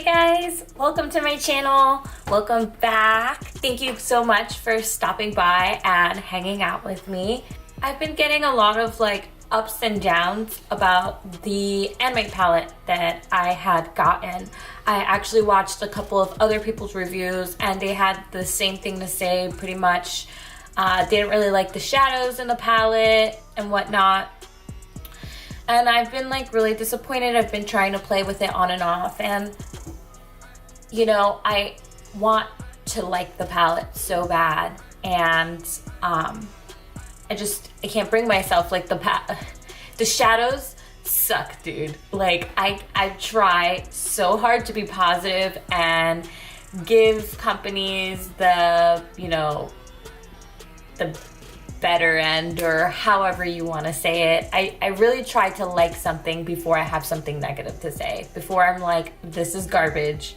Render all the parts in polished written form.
Hey guys, welcome to my channel. Welcome back. Thank you so much for stopping by and hanging out with me. I've been getting a lot of ups and downs about the anime palette that I had gotten. I actually watched a couple of other people's reviews and they had the same thing to say pretty much. They didn't really like the shadows in the palette and whatnot. And I've been really disappointed. I've been trying to play with it on and off, and you know, I want to like the palette so bad, and I can't bring myself. The shadows suck, dude. I try so hard to be positive and give companies the better end, or however you want to say it. I really try to like something before I have something negative to say. Before I'm like, this is garbage.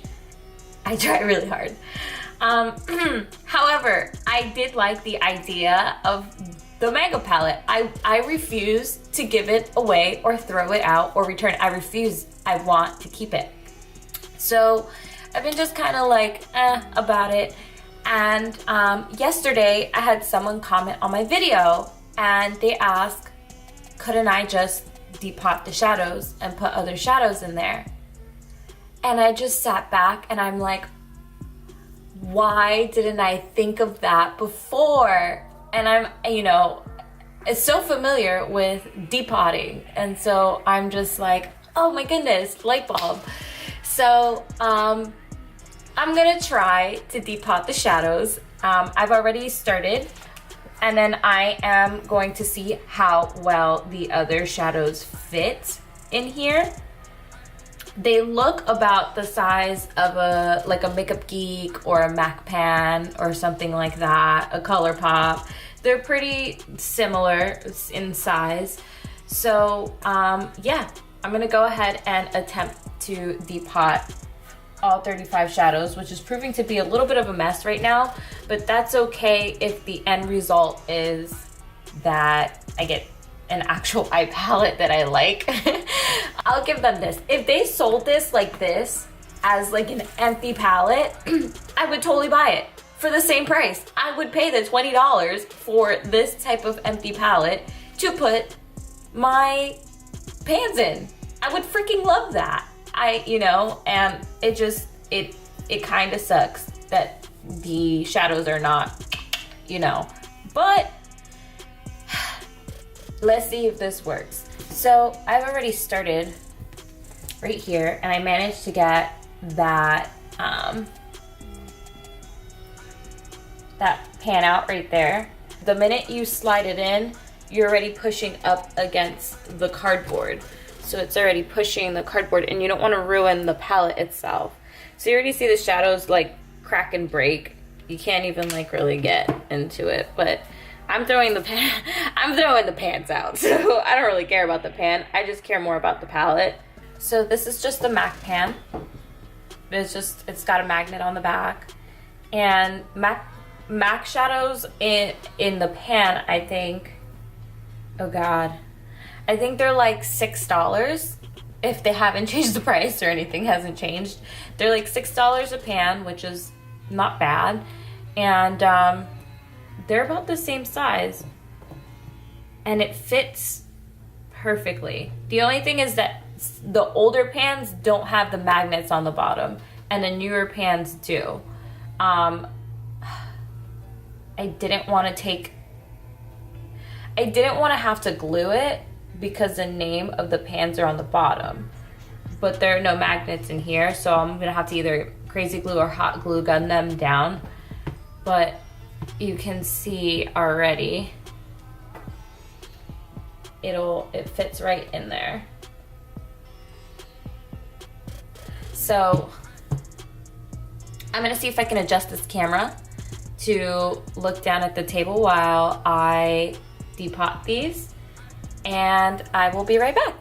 I try really hard. However, I did like the idea of the Manga palette. I refuse to give it away or throw it out or return it. I refuse. I want to keep it. So I've been just kind of about it. And yesterday I had someone comment on my video and they asked, couldn't I just depot the shadows and put other shadows in there? And I just sat back and I'm like, why didn't I think of that before? And I'm, it's so familiar with depotting. And so I'm just like, oh my goodness, light bulb. So, I'm gonna try to depot the shadows. I've already started, and then I am going to see how well the other shadows fit in here. They look about the size of a Makeup Geek or a Mac Pan or something like that, a ColourPop. They're pretty similar in size. So yeah, I'm gonna go ahead and attempt to depot all 35 shadows, which is proving to be a little bit of a mess right now, but that's okay if the end result is that I get an actual eye palette that I like. I'll give them this. If they sold this like this as an empty palette, I would totally buy it for the same price. I would pay the $20 for this type of empty palette to put my pans in. I would freaking love that. And it kind of sucks that the shadows are not, but let's see if this works. So I've already started right here and I managed to get that, that pan out right there. The minute you slide it in, you're already pushing up against the cardboard. So it's already pushing the cardboard and you don't want to ruin the palette itself. So you already see the shadows crack and break. You can't even really get into it, but I'm throwing the pans out. So I don't really care about the pan. I just care more about the palette. So this is just a MAC pan. It's got a magnet on the back, and MAC shadows in the pan, I think, oh God, I think they're $6 if they haven't changed the price or anything hasn't changed. They're $6 a pan, which is not bad. And they're about the same size. And it fits perfectly. The only thing is that the older pans don't have the magnets on the bottom, and the newer pans do. I didn't want to have to glue it, because the name of the pans are on the bottom, but there are no magnets in here, so I'm gonna have to either crazy glue or hot glue gun them down. But you can see already it fits right in there. So I'm gonna see if I can adjust this camera to look down at the table while I depot these, and I will be right back.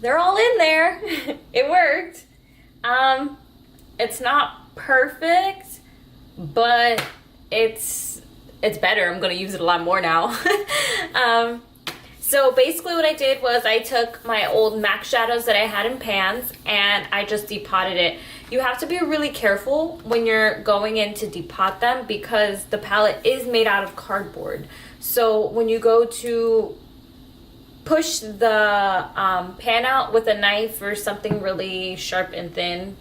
they're all in there. It worked. It's not perfect, but it's better. I'm gonna use it a lot more now. So basically what I did was I took my old MAC shadows that I had in pans and I just depotted it. You have to be really careful when you're going in to depot them because the palette is made out of cardboard. So when you go to push the pan out with a knife or something really sharp and thin,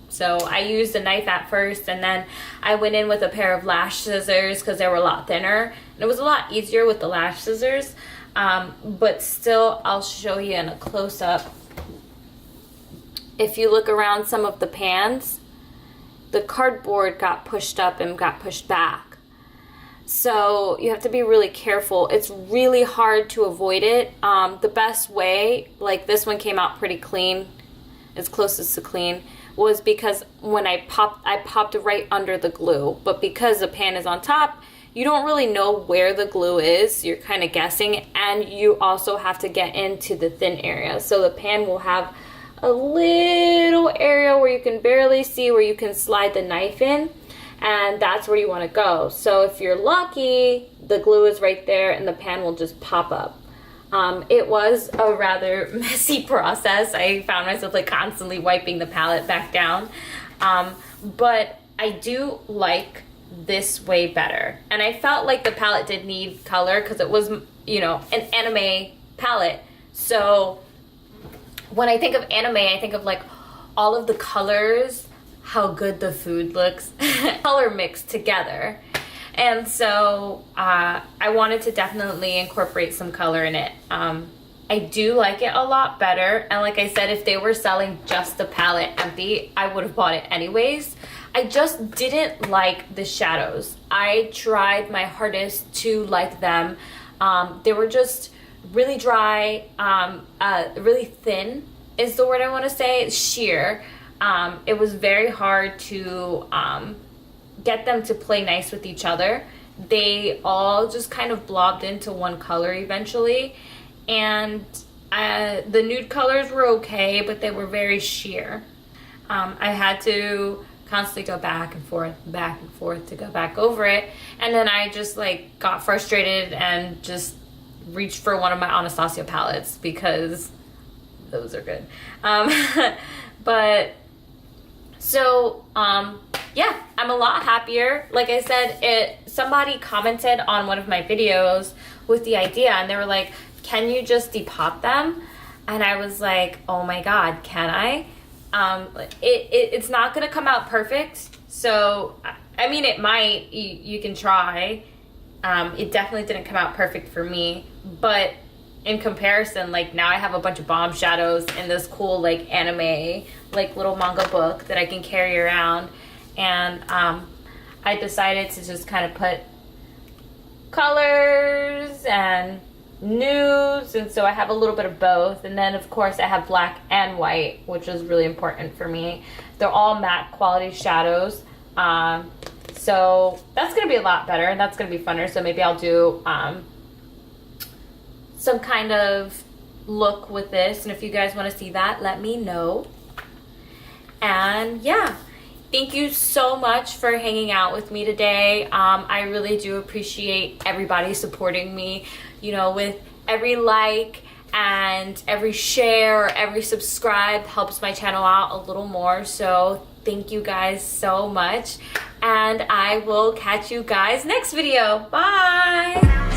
so I used a knife at first and then I went in with a pair of lash scissors because they were a lot thinner. And it was a lot easier with the lash scissors. But still, I'll show you in a close-up. If you look around some of the pans, the cardboard got pushed up and got pushed back. So you have to be really careful. It's really hard to avoid it. The best way, like this one came out pretty clean, as close as to clean, was because when I popped it right under the glue. But because the pan is on top, you don't really know where the glue is. You're kind of guessing, and you also have to get into the thin area. So the pan will have a little area where you can barely see where you can slide the knife in, and that's where you want to go. So if you're lucky, the glue is right there and the pan will just pop up. It was a rather messy process. I found myself like constantly wiping the palette back down. But I do like this way better. And I felt like the palette did need color because it was, you know, an anime palette. So when I think of anime, I think of like all of the colors, how good the food looks, color mixed together. And so I wanted to definitely incorporate some color in it. I do like it a lot better. And like I said, if they were selling just the palette empty, I would have bought it anyways. I just didn't like the shadows. I tried my hardest to like them. They were just really dry, really thin is the word I want to say, sheer. It was very hard to get them to play nice with each other. They all just kind of blobbed into one color eventually. And the nude colors were okay, but they were very sheer. I had to constantly go back and forth to go back over it. And then I just like got frustrated and just reached for one of my Anastasia palettes because those are good. But so yeah, I'm a lot happier. Like I said, somebody commented on one of my videos with the idea and they were like, can you just depot them? And I was like, oh my God, can I? It's not gonna come out perfect. So, I mean, it might, you can try. It definitely didn't come out perfect for me, but in comparison, like now I have a bunch of bomb shadows in this cool like anime, like little manga book that I can carry around. And I decided to just kind of put colors and nudes, and so I have a little bit of both. And then of course I have black and white, which is really important for me. They're all matte quality shadows, so that's gonna be a lot better and that's gonna be funner. So maybe I'll do some kind of look with this, and if you guys want to see that, let me know. And yeah, thank you so much for hanging out with me today. I really do appreciate everybody supporting me, you know, with every like and every share, every subscribe helps my channel out a little more. So thank you guys so much, and I will catch you guys next video. Bye.